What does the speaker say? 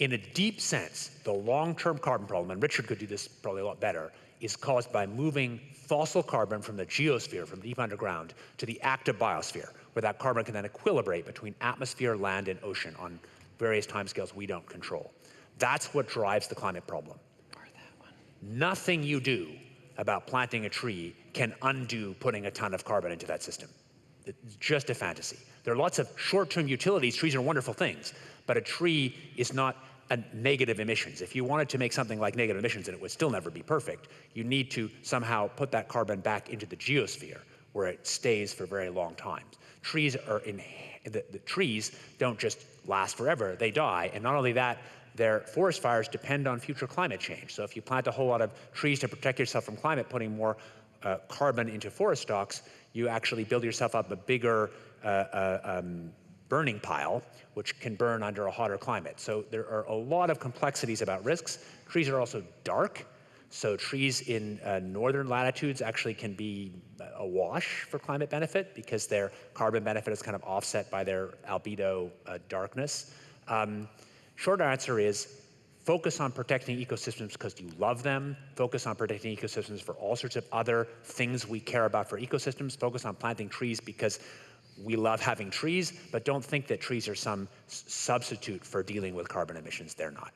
In a deep sense, the long-term carbon problem, and Richard could do this probably a lot better, is caused by moving fossil carbon from the geosphere, from deep underground, to the active biosphere, where that carbon can then equilibrate between atmosphere, land, and ocean on various timescales we don't control. That's what drives the climate problem. Nothing you do about planting a tree can undo putting a ton of carbon into that system. It's just a fantasy. There are lots of short-term utilities. Trees are wonderful things, but a tree is not a negative emissions. If you wanted to make something like negative emissions, and it would still never be perfect, you need to somehow put that carbon back into the geosphere, where it stays for very long times. Trees are the trees don't just last forever, they die. And not only that, their forest fires depend on future climate change. So if you plant a whole lot of trees to protect yourself from climate, putting more carbon into forest stocks, you actually build yourself up a bigger burning pile, which can burn under a hotter climate. So there are a lot of complexities about risks. Trees are also dark. So trees in northern latitudes actually can be a wash for climate benefit because their carbon benefit is kind of offset by their albedo darkness. Short answer is focus on protecting ecosystems because you love them. Focus on protecting ecosystems for all sorts of other things we care about for ecosystems. Focus on planting trees because we love having trees, but don't think that trees are some substitute for dealing with carbon emissions. They're not.